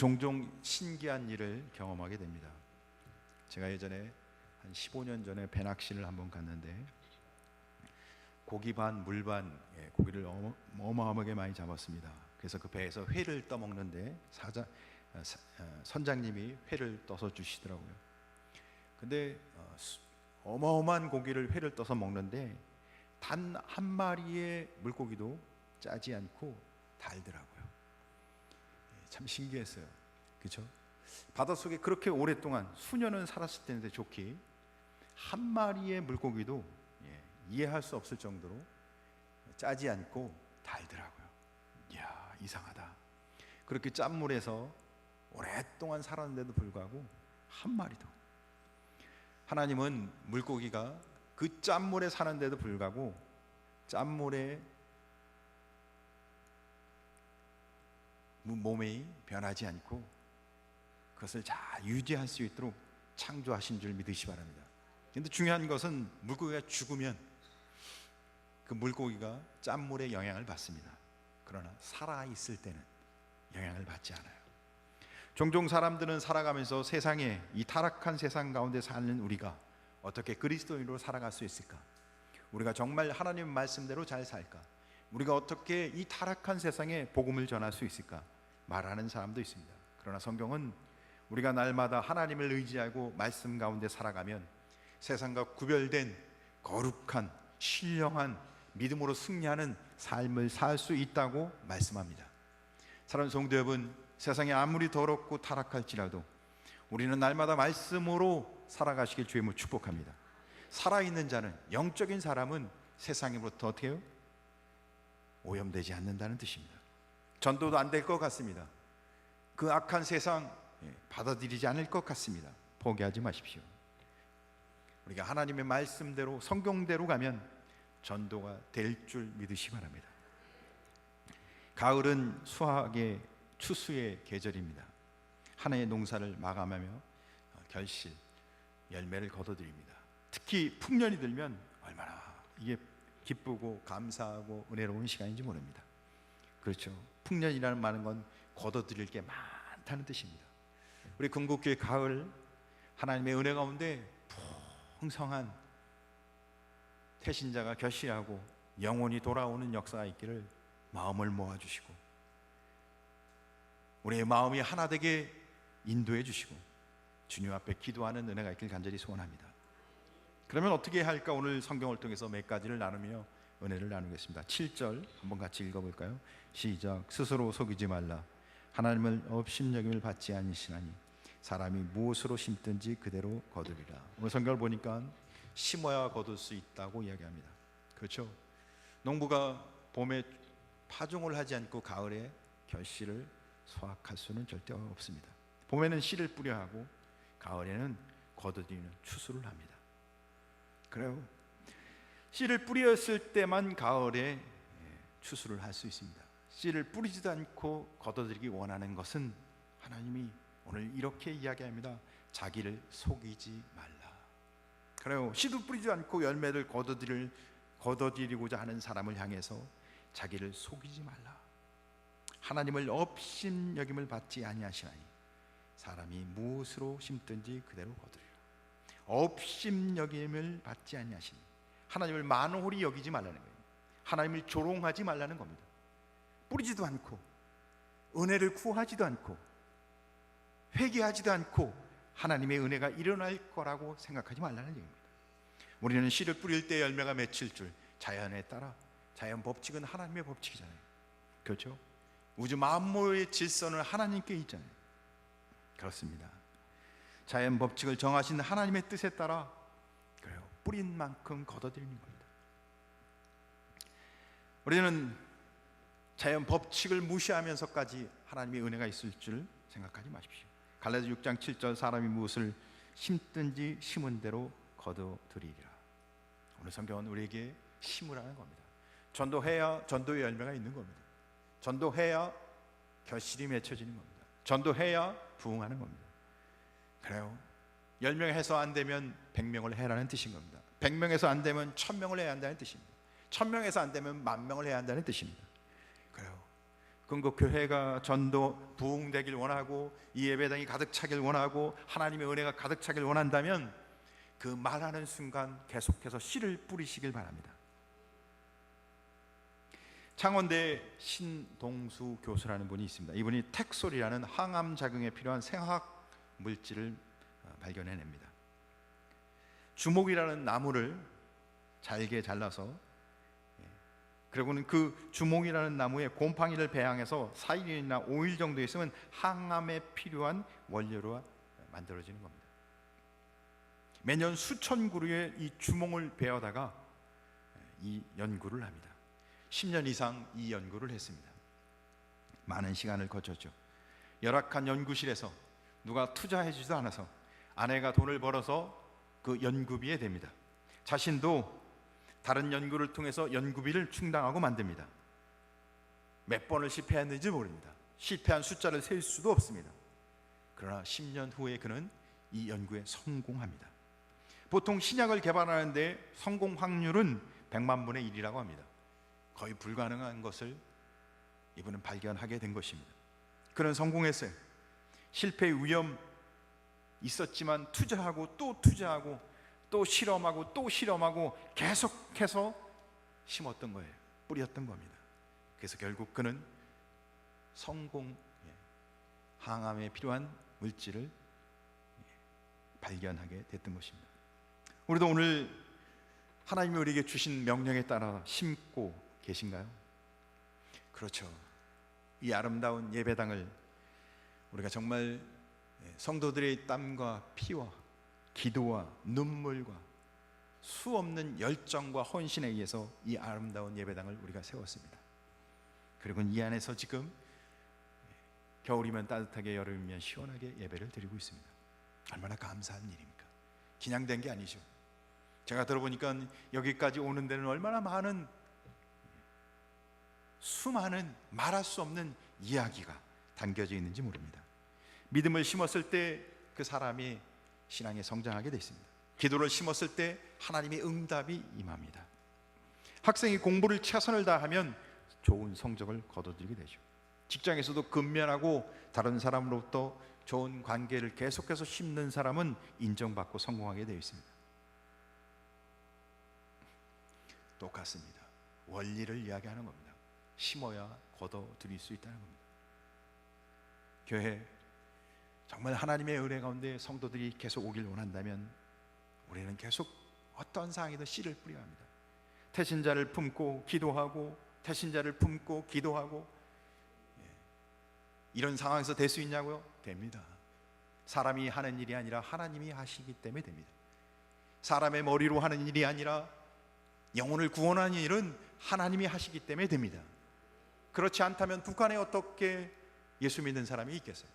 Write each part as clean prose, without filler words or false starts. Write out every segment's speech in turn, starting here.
종종 신기한 일을 경험하게 됩니다. 제가 예전에 한 15년 전에 배낚시를 한번 갔는데 고기 반, 물 반, 고기를 어마어마하게 많이 잡았습니다. 그래서 그 배에서 회를 떠먹는데 선장님이 회를 떠서 주시더라고요. 근데 어마어마한 고기를 회를 떠서 먹는데 단 한 마리의 물고기도 짜지 않고 달더라고요. 참 신기했어요. 그렇죠? 바닷속에 그렇게 오랫동안 수년은 살았을 텐데 좋게 한 마리의 물고기도 이해할 수 없을 정도로 짜지 않고 달더라고요. 이야, 이상하다. 그렇게 짠물에서 오랫동안 살았는데도 불구하고 한 마리도. 하나님은 물고기가 그 짠물에 사는데도 불구하고 짠물에 몸이 변하지 않고 그것을 잘 유지할 수 있도록 창조하신 줄 믿으시 바랍니다. 그런데 중요한 것은 물고기가 죽으면 그 물고기가 짠물의 영향을 받습니다. 그러나 살아있을 때는 영향을 받지 않아요. 종종 사람들은 살아가면서 세상에, 이 타락한 세상 가운데 사는 우리가 어떻게 그리스도인으로 살아갈 수 있을까? 우리가 정말 하나님 말씀대로 잘 살까? 우리가 어떻게 이 타락한 세상에 복음을 전할 수 있을까? 말하는 사람도 있습니다. 그러나 성경은 우리가 날마다 하나님을 의지하고 말씀 가운데 살아가면 세상과 구별된 거룩한 신령한 믿음으로 승리하는 삶을 살 수 있다고 말씀합니다. 사랑하는 성도 여러분, 세상이 아무리 더럽고 타락할지라도 우리는 날마다 말씀으로 살아가시길 주님을 축복합니다. 살아있는 자는, 영적인 사람은 세상으로부터 어떻게 해요? 오염되지 않는다는 뜻입니다. 전도도 안 될 것 같습니다. 그 악한 세상 받아들이지 않을 것 같습니다. 포기하지 마십시오. 우리가 하나님의 말씀대로, 성경대로 가면 전도가 될 줄 믿으시 바랍니다. 가을은 수확의 추수의 계절입니다. 한 해의 농사를 마감하며 결실, 열매를 거둬들입니다. 특히 풍년이 들면 얼마나 이게 기쁘고 감사하고 은혜로운 시간인지 모릅니다. 그렇죠? 풍년이라는 말은 건 거둬들일 게 많다는 뜻입니다. 우리 건국교회 가을, 하나님의 은혜 가운데 풍성한 태신자가 결실하고 영혼이 돌아오는 역사가 있기를 마음을 모아주시고 우리의 마음이 하나 되게 인도해 주시고 주님 앞에 기도하는 은혜가 있길 간절히 소원합니다. 그러면 어떻게 할까? 오늘 성경을 통해서 몇 가지를 나누며 은혜를 나누겠습니다. 7절 한번 같이 읽어볼까요? 시작. 스스로 속이지 말라. 하나님을 업신여김을 받지 아니시나니 사람이 무엇으로 심든지 그대로 거두리라. 오늘 성경을 보니까 심어야 거둘 수 있다고 이야기합니다. 그렇죠? 농부가 봄에 파종을 하지 않고 가을에 결실을 수확할 수는 절대 없습니다. 봄에는 씨를 뿌려 하고 가을에는 거두리는 추수를 합니다. 그래요. 씨를 뿌렸을 때만 가을에 추수를 할 수 있습니다. 씨를 뿌리지도 않고 거둬들이기 원하는 것은 하나님이 오늘 이렇게 이야기합니다. 자기를 속이지 말라. 그래요. 씨도 뿌리지 않고 열매를 거둬들이고자 하는 사람을 향해서 자기를 속이지 말라. 하나님을 업신여김을 받지 아니하시나니 사람이 무엇으로 심든지 그대로 거두리라. 업신여김을 받지 아니하시니 하나님을 만홀히 여기지 말라는 거예요. 하나님을 조롱하지 말라는 겁니다. 뿌리지도 않고 은혜를 구하지도 않고 회개하지도 않고 하나님의 은혜가 일어날 거라고 생각하지 말라는 얘기입니다. 우리는 씨를 뿌릴 때 열매가 맺힐 줄 자연에 따라, 자연 법칙은 하나님의 법칙이잖아요. 그렇죠? 우주 만물의 질서는 하나님께 있잖아요. 그렇습니다. 자연 법칙을 정하신 하나님의 뜻에 따라 그래요. 뿌린 만큼 거둬들이는 겁니다. 우리는 자연 법칙을 무시하면서까지 하나님의 은혜가 있을 줄 생각하지 마십시오. 갈라디아 6장 7절 사람이 무엇을 심든지 심은 대로 거둬들이리라. 오늘 성경은 우리에게 심으라는 겁니다. 전도해야 전도의 열매가 있는 겁니다. 전도해야 결실이 맺혀지는 겁니다. 전도해야 부흥하는 겁니다. 그래요. 10명 해서 안 되면 100명을 해라는 뜻인 겁니다. 100명에서 안 되면 1000명을 해야 한다는 뜻입니다. 1000명에서 안 되면 10,000명을 해야 한다는 뜻입니다. 그래요. 그건 그 교회가 전도 부흥되길 원하고 이 예배당이 가득 차길 원하고 하나님의 은혜가 가득 차길 원한다면 그 말하는 순간 계속해서 씨를 뿌리시길 바랍니다. 창원대 신동수 교수라는 분이 있습니다. 이분이 텍솔이라는 항암 작용에 필요한 생화학 물질을 발견해냅니다. 주목이라는 나무를 잘게 잘라서, 그리고는 그 주목이라는 나무에 곰팡이를 배양해서 4일이나 5일 정도 있으면 항암에 필요한 원료로 만들어지는 겁니다. 매년 수천 그루의 이 주목을 베어다가 이 연구를 합니다. 10년 이상 이 연구를 했습니다. 많은 시간을 거쳤죠. 열악한 연구실에서 누가 투자해주지도 않아서 아내가 돈을 벌어서 그 연구비에 댑니다. 자신도 다른 연구를 통해서 연구비를 충당하고 만듭니다. 몇 번을 실패했는지 모릅니다. 실패한 숫자를 셀 수도 없습니다. 그러나 10년 후에 그는 이 연구에 성공합니다. 보통 신약을 개발하는데 성공 확률은 100만 분의 1이라고 합니다. 거의 불가능한 것을 이분은 발견하게 된 것입니다. 그는 성공했어요. 실패의 위험 있었지만 투자하고 또 투자하고 또 실험하고 또 실험하고 계속해서 심었던 거예요. 뿌렸던 겁니다. 그래서 결국 그는 성공, 항암에 필요한 물질을 발견하게 됐던 것입니다. 우리도 오늘 하나님이 우리에게 주신 명령에 따라 심고 계신가요? 그렇죠. 이 아름다운 예배당을 우리가 정말 성도들의 땀과 피와 기도와 눈물과 수없는 열정과 헌신에 의해서 이 아름다운 예배당을 우리가 세웠습니다. 그리고 이 안에서 지금 겨울이면 따뜻하게, 여름이면 시원하게 예배를 드리고 있습니다. 얼마나 감사한 일입니까? 그냥 게 아니죠. 제가 들어보니까 여기까지 오는 데는 얼마나 많은, 수많은 말할 수 없는 이야기가 담겨져 있는지 모릅니다. 믿음을 심었을 때 그 사람이 신앙에 성장하게 되어 있습니다. 기도를 심었을 때 하나님의 응답이 임합니다. 학생이 공부를 최선을 다하면 좋은 성적을 거둬들이게 되죠. 직장에서도 근면하고 다른 사람으로부터 좋은 관계를 계속해서 심는 사람은 인정받고 성공하게 되어 있습니다. 똑같습니다. 원리를 이야기하는 겁니다. 심어야 거둬들일 수 있다는 겁니다. 교회 정말 하나님의 은혜 가운데 성도들이 계속 오길 원한다면 우리는 계속 어떤 상황이든 씨를 뿌려야 합니다. 태신자를 품고 기도하고, 태신자를 품고 기도하고. 이런 상황에서 될 수 있냐고요? 됩니다. 사람이 하는 일이 아니라 하나님이 하시기 때문에 됩니다. 사람의 머리로 하는 일이 아니라 영혼을 구원하는 일은 하나님이 하시기 때문에 됩니다. 그렇지 않다면 북한에 어떻게 예수 믿는 사람이 있겠어요?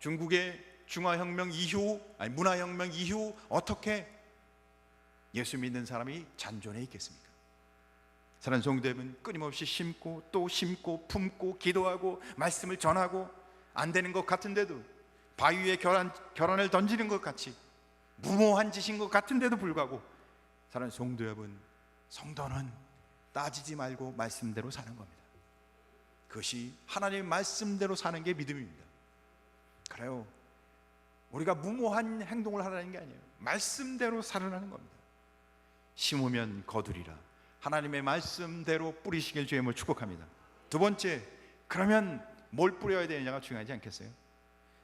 중국의 중화혁명 이후, 문화혁명 이후 어떻게 예수 믿는 사람이 잔존해 있겠습니까? 사랑하는 성도 여러분, 끊임없이 심고 또 심고 품고 기도하고 말씀을 전하고 안 되는 것 같은데도, 바위 위에 계란을 던지는 것 같이 무모한 짓인 것 같은데도 불구하고, 사랑하는 성도 여러분, 성도는 따지지 말고 말씀대로 사는 겁니다. 그것이 하나님의 말씀대로 사는 게 믿음입니다. 그래요. 우리가 무모한 행동을 하라는 게 아니에요. 말씀대로 살아나는 겁니다. 심으면 거두리라. 하나님의 말씀대로 뿌리시길 주님을 축복합니다. 두 번째, 그러면 뭘 뿌려야 되느냐가 중요하지 않겠어요?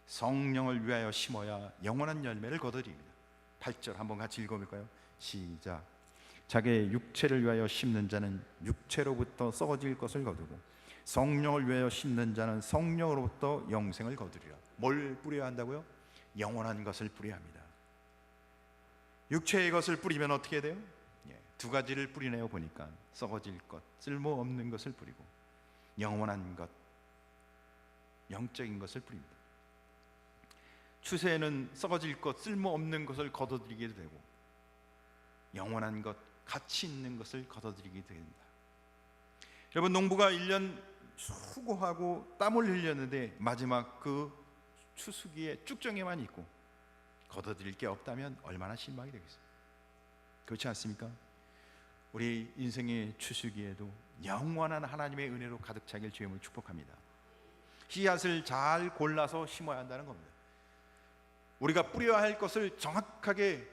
성령을 위하여 심어야 영원한 열매를 거두리입니다. 8절 한번 같이 읽어볼까요? 시작. 자기의 육체를 위하여 심는 자는 육체로부터 썩어질 것을 거두고 성령을 위하여 심는 자는 성령으로부터 영생을 거두리라. 뭘 뿌려야 한다고요? 영원한 것을 뿌려야 합니다. 육체의 것을 뿌리면 어떻게 돼요? 두 가지를 뿌리네요. 보니까 썩어질 것, 쓸모없는 것을 뿌리고 영원한 것, 영적인 것을 뿌립니다. 추세에는 썩어질 것, 쓸모없는 것을 거둬들이게 되고 영원한 것, 가치 있는 것을 거둬들이게 됩니다. 여러분, 농부가 1년 수고하고 땀을 흘렸는데 마지막 그 추수기에 쭉정이만 있고 거둬들일 게 없다면 얼마나 실망이 되겠어요? 그렇지 않습니까? 우리 인생의 추수기에도 영원한 하나님의 은혜로 가득 차길 주임을 축복합니다. 씨앗을 잘 골라서 심어야 한다는 겁니다. 우리가 뿌려야 할 것을 정확하게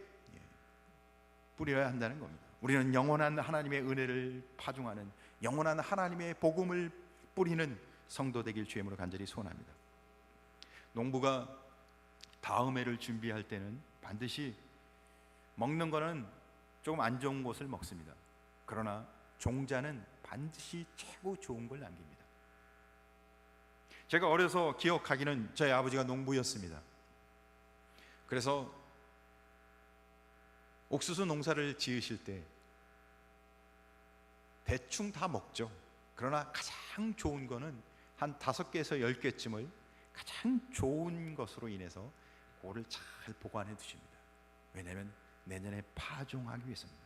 뿌려야 한다는 겁니다. 우리는 영원한 하나님의 은혜를 파종하는, 영원한 하나님의 복음을 뿌리는 성도 되길 주임으로 간절히 소원합니다. 농부가 다음 해를 준비할 때는 반드시 먹는 거는 조금 안 좋은 것을 먹습니다. 그러나 종자는 반드시 최고 좋은 걸 남깁니다. 제가 어려서 기억하기는 저희 아버지가 농부였습니다. 그래서 옥수수 농사를 지으실 때 대충 다 먹죠. 그러나 가장 좋은 거는 한 5개에서 10개쯤을 가장 좋은 것으로 인해서 그거를 잘 보관해 두십니다. 왜냐하면 내년에 파종하기 위해서입니다.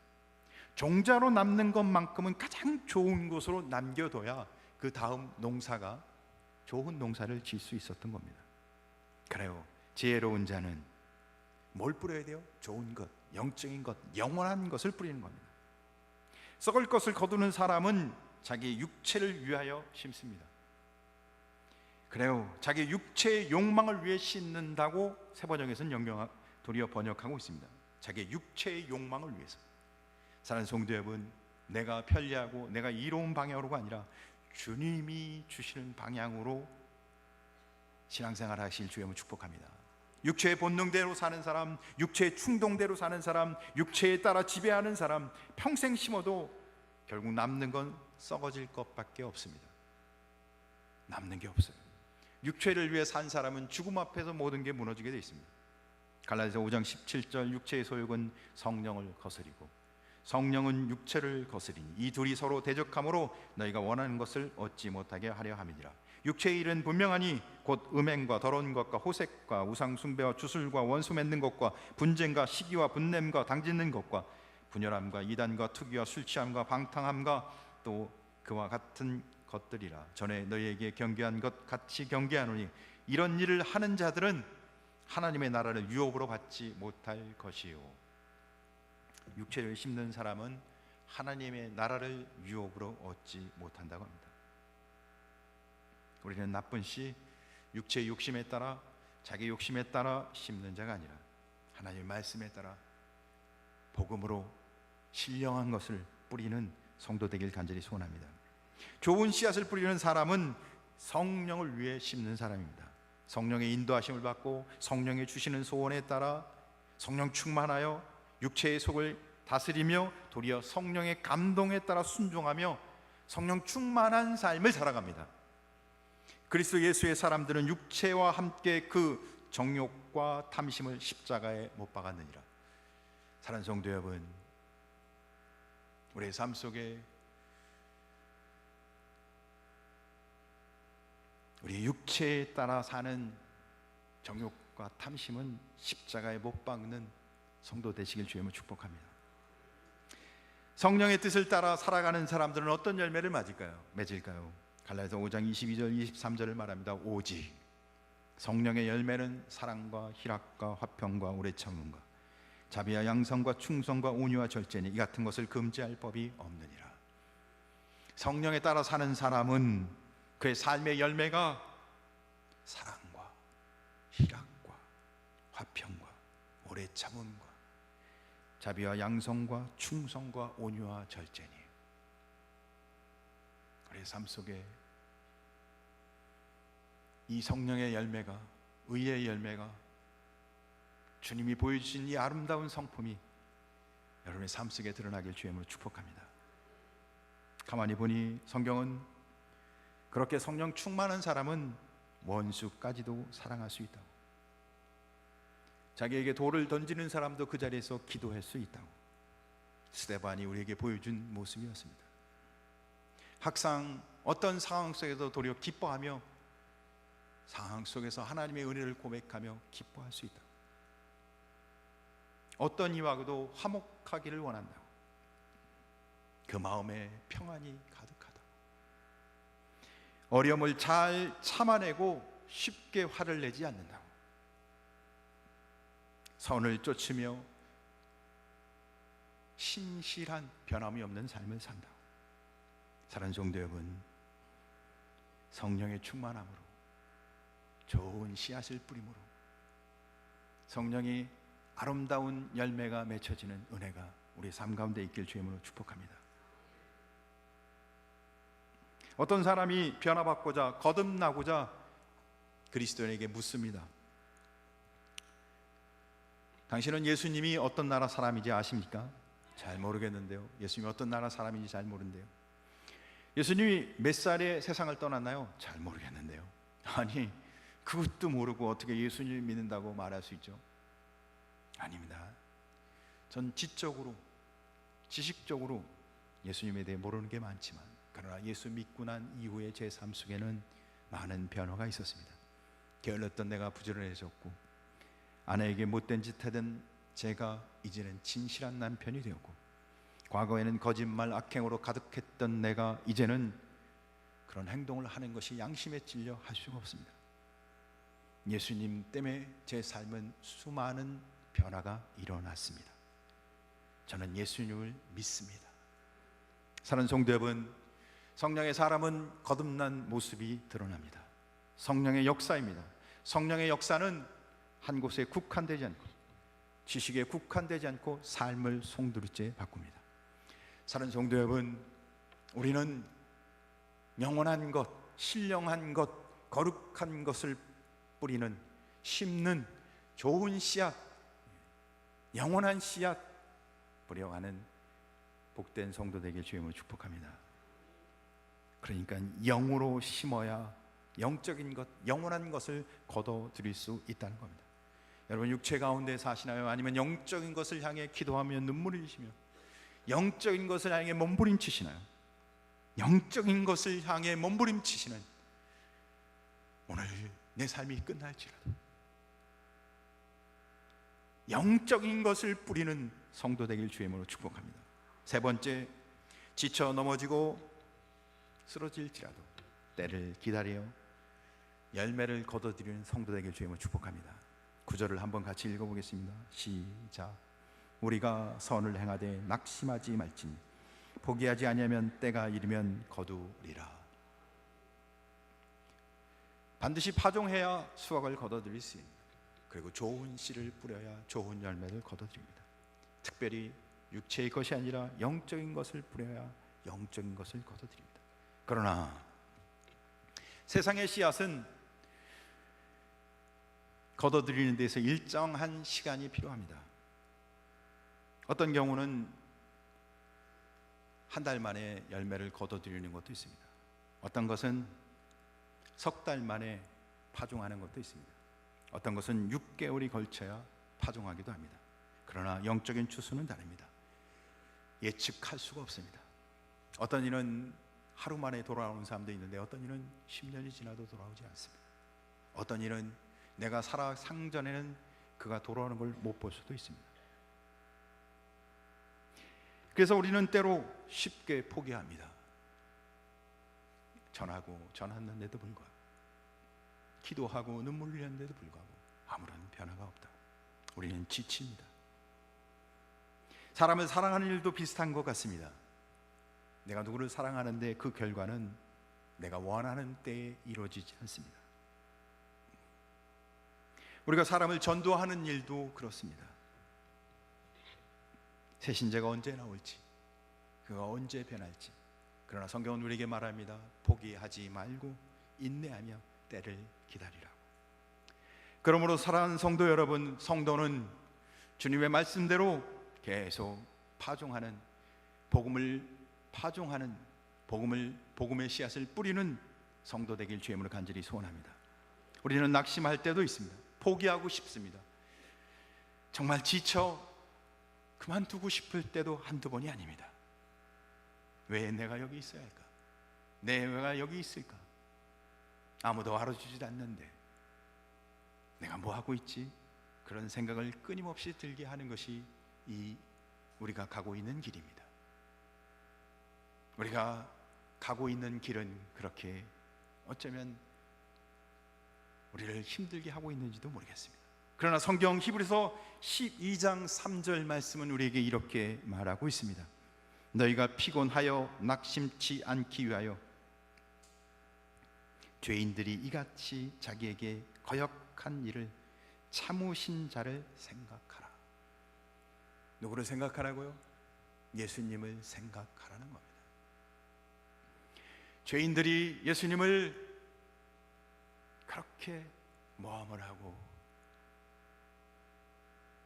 종자로 남는 것만큼은 가장 좋은 것으로 남겨둬야 그 다음 농사가 좋은 농사를 지을 수 있었던 겁니다. 그래요. 지혜로운 자는 뭘 뿌려야 돼요? 좋은 것, 영적인 것, 영원한 것을 뿌리는 겁니다. 썩을 것을 거두는 사람은 자기 육체를 위하여 심습니다. 그래요. 자기 육체의 욕망을 위해 심는다고 세번역에서는 도리어 번역하고 있습니다. 자기 육체의 욕망을 위해서. 사랑하는 성도 여러분, 내가 편리하고 내가 이로운 방향으로가 아니라 주님이 주시는 방향으로 신앙생활 하실 주님을 축복합니다. 육체의 본능대로 사는 사람, 육체의 충동대로 사는 사람, 육체에 따라 지배하는 사람, 평생 심어도 결국 남는 건 썩어질 것밖에 없습니다. 남는 게 없어요. 육체를 위해 산 사람은 죽음 앞에서 모든 게 무너지게 되어 있습니다. 갈라디아서 5장 17절, 육체의 소욕은 성령을 거스리고 성령은 육체를 거스리니 이 둘이 서로 대적함으로 너희가 원하는 것을 얻지 못하게 하려 함이니라. 육체의 일은 분명하니 곧 음행과 더러운 것과 호색과 우상 숭배와 주술과 원수 맺는 것과 분쟁과 시기와 분냄과 당짓는 것과 분열함과 이단과 투기와 술 취함과 방탕함과 또 그와 같은 것들이라. 전에 너희에게 경계한 것 같이 경계하노니 이런 일을 하는 자들은 하나님의 나라를 유업으로 받지 못할 것이요. 육체를 심는 사람은 하나님의 나라를 유업으로 얻지 못한다고 합니다. 우리는 나쁜 씨, 육체의 욕심에 따라, 자기 욕심에 따라 심는 자가 아니라 하나님의 말씀에 따라 복음으로 신령한 것을 뿌리는 성도 되길 간절히 소원합니다. 좋은 씨앗을 뿌리는 사람은 성령을 위해 심는 사람입니다. 성령의 인도하심을 받고 성령의 주시는 소원에 따라 성령 충만하여 육체의 속을 다스리며 도리어 성령의 감동에 따라 순종하며 성령 충만한 삶을 살아갑니다. 그리스도 예수의 사람들은 육체와 함께 그 정욕과 탐심을 십자가에 못 박았느니라. 사랑하는 성도 여러분, 우리의 삶 속에 우리 육체에 따라 사는 정욕과 탐심은 십자가에 못 박는 성도 되시길 주님을 축복합니다. 성령의 뜻을 따라 살아가는 사람들은 어떤 열매를 맺을까요? 갈라디아서 5장 22절 23절을 말합니다. 오직 성령의 열매는 사랑과 희락과 화평과 오래 참음과 자비와 양성과 충성과 온유와 절제니 이 같은 것을 금지할 법이 없느니라. 성령에 따라 사는 사람은 그의 삶의 열매가 사랑과 희락과 화평과 오래 참음과 자비와 양성과 충성과 온유와 절제니. 우리의 삶 속에 이 성령의 열매가, 의의 열매가, 주님이 보여주신 이 아름다운 성품이 여러분의 삶 속에 드러나길 주님으로 축복합니다. 가만히 보니 성경은 그렇게 성령 충만한 사람은 원수까지도 사랑할 수 있다고, 자기에게 돌을 던지는 사람도 그 자리에서 기도할 수 있다고 스데반이 우리에게 보여준 모습이었습니다. 항상 어떤 상황 속에서 도리어 기뻐하며 상황 속에서 하나님의 은혜를 고백하며 기뻐할 수 있다고, 어떤 이와도 화목하기를 원한다고, 그 마음에 평안이 가득하다고, 어려움을 잘 참아내고 쉽게 화를 내지 않는다고, 선을 쫓으며 신실한 변함이 없는 삶을 산다. 사랑하는 성도 여러분, 성령의 충만함으로 좋은 씨앗을 뿌림으로 성령이 아름다운 열매가 맺혀지는 은혜가 우리 삶 가운데 있길 주임으로 축복합니다. 어떤 사람이 변화받고자 거듭나고자 그리스도인에게 묻습니다. 당신은 예수님이 어떤 나라 사람인지 아십니까? 잘 모르겠는데요. 예수님이 어떤 나라 사람인지 잘 모르는데요. 예수님이 몇 살에 세상을 떠났나요? 잘 모르겠는데요. 아니, 그것도 모르고 어떻게 예수님을 믿는다고 말할 수 있죠? 아닙니다. 전 지적으로, 지식적으로 예수님에 대해 모르는 게 많지만, 그러나 예수 믿고 난 이후의 제 삶 속에는 많은 변화가 있었습니다. 게을렀던 내가 부지런해졌고, 아내에게 못된 짓 하던 제가 이제는 진실한 남편이 되었고, 과거에는 거짓말, 악행으로 가득했던 내가 이제는 그런 행동을 하는 것이 양심에 찔려 할 수가 없습니다. 예수님 때문에 제 삶은 수많은 변화가 일어났습니다. 저는 예수님을 믿습니다. 사랑하는 성도 여러분, 성령의 사람은 거듭난 모습이 드러납니다. 성령의 역사입니다. 성령의 역사는 한 곳에 국한되지 않고, 지식에 국한되지 않고 삶을 송두리째 바꿉니다. 사랑하는 성도 여러분, 우리는 영원한 것, 신령한 것, 거룩한 것을 뿌리는, 심는 좋은 씨앗, 영원한 씨앗 뿌려가는 복된 성도 되길 주님을 축복합니다. 그러니까 영으로 심어야 영적인 것, 영원한 것을 거둬들일 수 있다는 겁니다. 여러분, 육체 가운데 사시나요? 아니면 영적인 것을 향해 기도하며 눈물을 흘리시며 영적인 것을 향해 몸부림치시나요? 영적인 것을 향해 몸부림치시는 오늘 내 삶이 끝날지라도 영적인 것을 뿌리는 성도 되길 주임으로 축복합니다. 세 번째, 지쳐 넘어지고 쓰러질지라도 때를 기다려 열매를 거둬들이는 성도 되길 주임으로 축복합니다. 구절을 한번 같이 읽어보겠습니다. 시작. 우리가 선을 행하되 낙심하지 말지니 포기하지 아니하면 때가 이르면 거두리라. 반드시 파종해야 수확을 거둬들일 수 있는, 그리고 좋은 씨를 뿌려야 좋은 열매를 거둬들입니다. 특별히 육체의 것이 아니라 영적인 것을 뿌려야 영적인 것을 거둬들입니다. 그러나 세상의 씨앗은 거둬들이는 데서 일정한 시간이 필요합니다. 어떤 경우는 한 달 만에 열매를 거둬들이는 것도 있습니다. 어떤 것은 석 달 만에 파종하는 것도 있습니다. 어떤 것은 6개월이 걸쳐야 파종하기도 합니다. 그러나 영적인 추수는 다릅니다. 예측할 수가 없습니다. 어떤 이는 하루 만에 돌아오는 사람도 있는데 어떤 이는 10년이 지나도 돌아오지 않습니다. 어떤 이는 내가 살아 상전에는 그가 돌아오는 걸 못 볼 수도 있습니다. 그래서 우리는 때로 쉽게 포기합니다. 전했는데도 불구하고, 기도하고 눈물 흘렸는데도 불구하고 아무런 변화가 없다. 우리는 지칩니다. 사람을 사랑하는 일도 비슷한 것 같습니다. 내가 누구를 사랑하는데 그 결과는 내가 원하는 때에 이루어지지 않습니다. 우리가 사람을 전도하는 일도 그렇습니다. 새 신자가 언제 나올지, 그가 언제 변할지. 그러나 성경은 우리에게 말합니다. 포기하지 말고 인내하며 때를 기다리라고. 그러므로 사랑하는 성도 여러분, 성도는 주님의 말씀대로 계속 파종하는, 복음을 파종하는, 복음의 씨앗을 뿌리는 성도 되길 주님으로 간절히 소원합니다. 우리는 낙심할 때도 있습니다. 포기하고 싶습니다. 정말 지쳐 그만두고 싶을 때도 한두 번이 아닙니다. 왜 내가 여기 있어야 할까? 내가 여기 있을까? 아무도 알아주지 않는데 내가 뭐 하고 있지? 그런 생각을 끊임없이 들게 하는 것이 우리가 가고 있는 길입니다. 우리가 가고 있는 길은 그렇게 어쩌면 우리를 힘들게 하고 있는지도 모르겠습니다. 그러나 성경 히브리서 12장 3절 말씀은 우리에게 이렇게 말하고 있습니다. 너희가 피곤하여 낙심치 않기 위하여 죄인들이 이같이 자기에게 거역한 일을 참으신 자를 생각하라. 누구를 생각하라고요? 예수님을 생각하라는 겁니다. 죄인들이 예수님을 그렇게 모함을 하고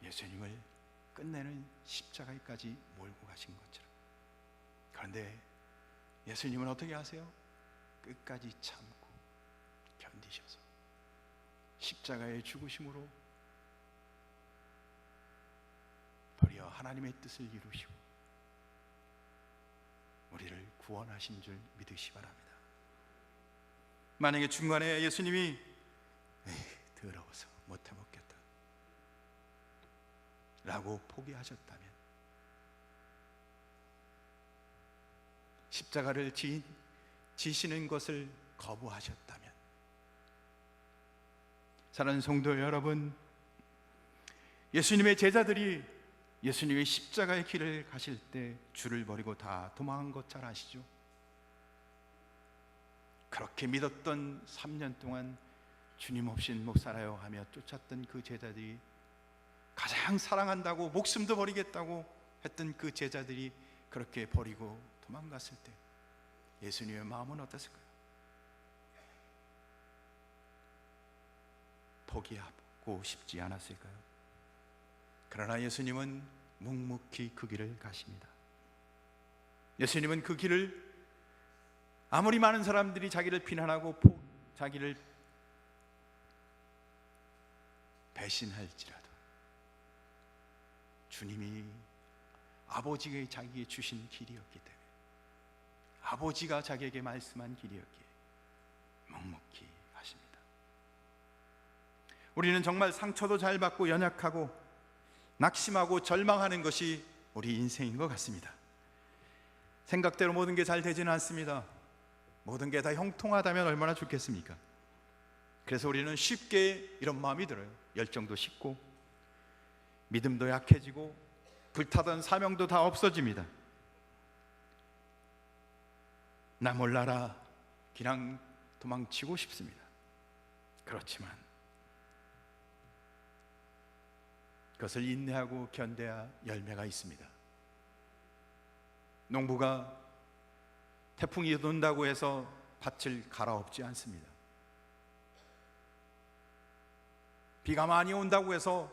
예수님을 끝내는 십자가에까지 몰고 가신 것처럼, 그런데 예수님은 어떻게 하세요? 끝까지 참고 견디셔서 십자가의 죽으심으로 도리어 하나님의 뜻을 이루시고 우리를 구원하신 줄 믿으시 바랍니다. 만약에 중간에 예수님이 더러워서 못해 먹겠다 라고 포기하셨다면, 십자가를 지시는 것을 거부하셨다면, 사랑하는 성도 여러분, 예수님의 제자들이 예수님의 십자가의 길을 가실 때 줄을 버리고 다 도망한 것 잘 아시죠? 그렇게 믿었던 3년 동안 주님 없인 못 살아요 하며 쫓았던 그 제자들이, 가장 사랑한다고 목숨도 버리겠다고 했던 그 제자들이 그렇게 버리고 도망갔을 때 예수님의 마음은 어땠을까요? 포기하고 싶지 않았을까요? 그러나 예수님은 묵묵히 그 길을 가십니다. 예수님은 그 길을 아무리 많은 사람들이 자기를 비난하고 자기를 배신할지라도 주님이 아버지가 자기에게 주신 길이었기 때문에, 아버지가 자기에게 말씀한 길이었기에 묵묵히 하십니다. 우리는 정말 상처도 잘 받고 연약하고 낙심하고 절망하는 것이 우리 인생인 것 같습니다. 생각대로 모든 게 잘 되지는 않습니다. 모든 게 다 형통하다면 얼마나 좋겠습니까? 그래서 우리는 쉽게 이런 마음이 들어요. 열정도 식고 믿음도 약해지고 불타던 사명도 다 없어집니다. 나 몰라라 그냥 도망치고 싶습니다. 그렇지만 그것을 인내하고 견뎌야 열매가 있습니다. 농부가 태풍이 돈다고 해서 밭을 갈아엎지 않습니다. 비가 많이 온다고 해서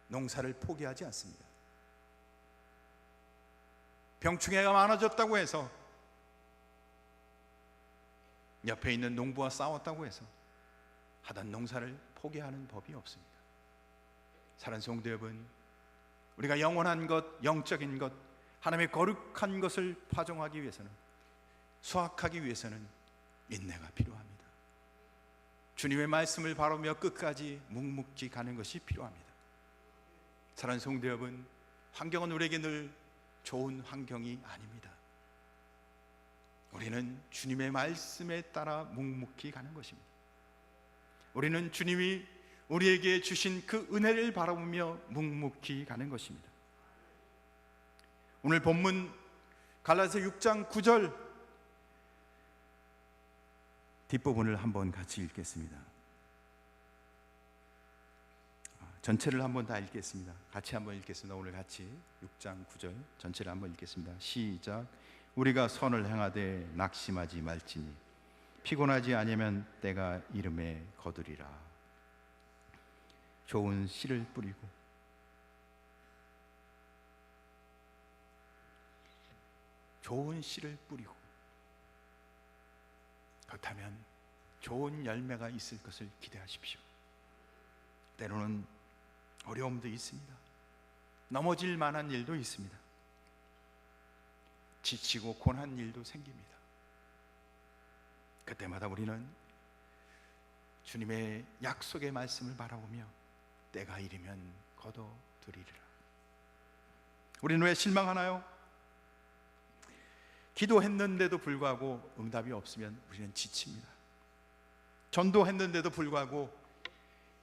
농사를 포기하지 않습니다. 병충해가 많아졌다고 해서, 옆에 있는 농부와 싸웠다고 해서 하던 농사를 포기하는 법이 없습니다. 사랑하는 성도 여러분, 우리가 영원한 것, 영적인 것, 하나님의 거룩한 것을 파종하기 위해서는, 수확하기 위해서는 인내가 필요합니다. 주님의 말씀을 바라보며 끝까지 묵묵히 가는 것이 필요합니다. 사랑하는 성도 여러분, 환경은 우리에게 늘 좋은 환경이 아닙니다. 우리는 주님의 말씀에 따라 묵묵히 가는 것입니다. 우리는 주님이 우리에게 주신 그 은혜를 바라보며 묵묵히 가는 것입니다. 오늘 본문 갈라디아서 6장 9절 뒷부분을 한번 같이 읽겠습니다. 전체를 한번 다 읽겠습니다. 같이 한번 읽겠습니다. 오늘 같이 6장 9절 전체를 한번 읽겠습니다. 시작. 우리가 선을 행하되 낙심하지 말지니 피곤하지 아니하면 때가 이름에 거두리라. 좋은 씨를 뿌리고 그렇다면 좋은 열매가 있을 것을 기대하십시오. 때로는 어려움도 있습니다. 넘어질 만한 일도 있습니다. 지치고 고난 일도 생깁니다. 그때마다 우리는 주님의 약속의 말씀을 바라보며 때가 이르면 거둬들이리라. 우리는 왜 실망하나요? 기도했는데도 불구하고 응답이 없으면 우리는 지칩니다. 전도했는데도 불구하고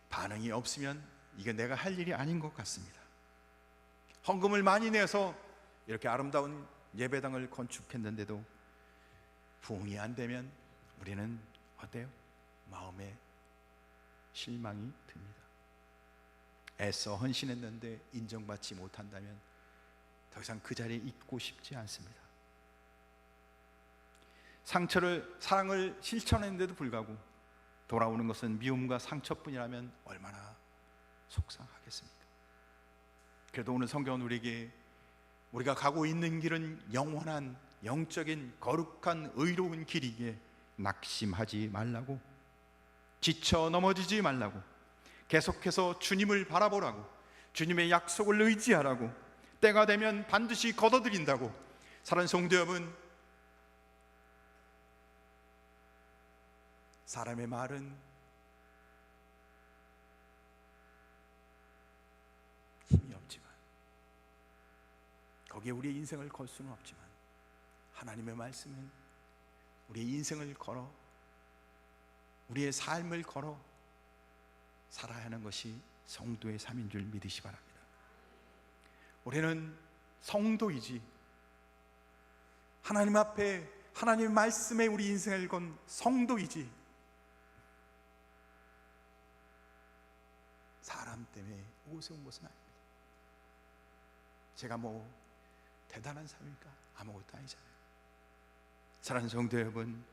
반응이 없으면 이게 내가 할 일이 아닌 것 같습니다. 헌금을 많이 내서 이렇게 아름다운 예배당을 건축했는데도 부흥이 안 되면 우리는 어때요? 마음에 실망이 듭니다. 애써 헌신했는데 인정받지 못한다면 더 이상 그 자리에 있고 싶지 않습니다. 사랑을 실천했는데도 불구하고 돌아오는 것은 미움과 상처뿐이라면 얼마나 속상하겠습니까? 그래도 오늘 성경은 우리에게 우리가 가고 있는 길은 영원한 영적인 거룩한 의로운 길이기에 낙심하지 말라고, 지쳐 넘어지지 말라고, 계속해서 주님을 바라보라고, 주님의 약속을 의지하라고, 때가 되면 반드시 거둬들인다고. 사랑하는 성도 여러분, 사람의 말은 힘이 없지만, 거기에 우리의 인생을 걸 수는 없지만, 하나님의 말씀은 우리의 인생을 걸어, 우리의 삶을 걸어 살아야 하는 것이 성도의 삶인 줄 믿으시 바랍니다. 우리는 성도이지, 하나님 앞에 하나님의 말씀에 우리 인생을 건 성도이지, 사람 때문에 오세온 것은 아닙니다. 제가 뭐 대단한 사람입니까? 아무것도 아니잖아요. 사랑하는 성도 여러분,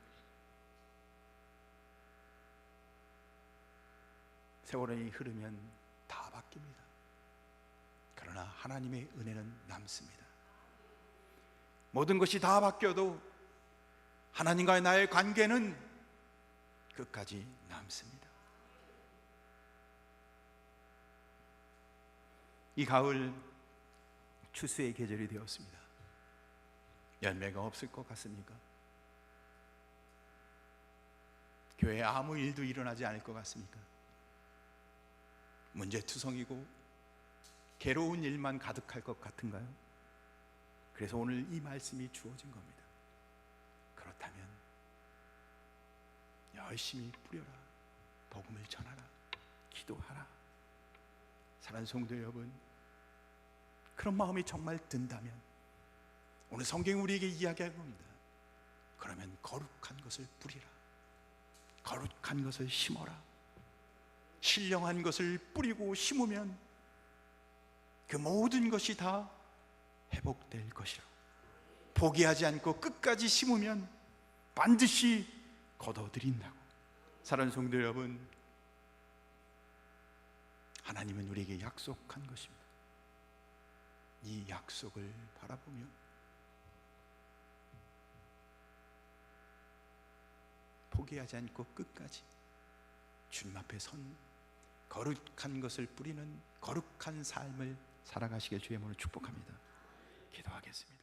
세월이 흐르면 다 바뀝니다. 그러나 하나님의 은혜는 남습니다. 모든 것이 다 바뀌어도 하나님과의 나의 관계는 끝까지 남습니다. 이 가을 추수의 계절이 되었습니다. 열매가 없을 것 같습니까? 교회에 아무 일도 일어나지 않을 것 같습니까? 문제투성이고 괴로운 일만 가득할 것 같은가요? 그래서 오늘 이 말씀이 주어진 겁니다. 그렇다면 열심히 뿌려라, 복음을 전하라, 기도하라. 사랑하는 성도 여러분, 그런 마음이 정말 든다면 오늘 성경이 우리에게 이야기할 겁니다. 그러면 거룩한 것을 뿌리라, 거룩한 것을 심어라. 신령한 것을 뿌리고 심으면 그 모든 것이 다 회복될 것이라. 포기하지 않고 끝까지 심으면 반드시 거둬들인다고. 사랑하는 성도 여러분, 하나님은 우리에게 약속한 것입니다. 이 약속을 바라보며 포기하지 않고 끝까지 주님 앞에 선 거룩한 것을 뿌리는 거룩한 삶을 살아가시길 주의 이름으로 축복합니다. 기도하겠습니다.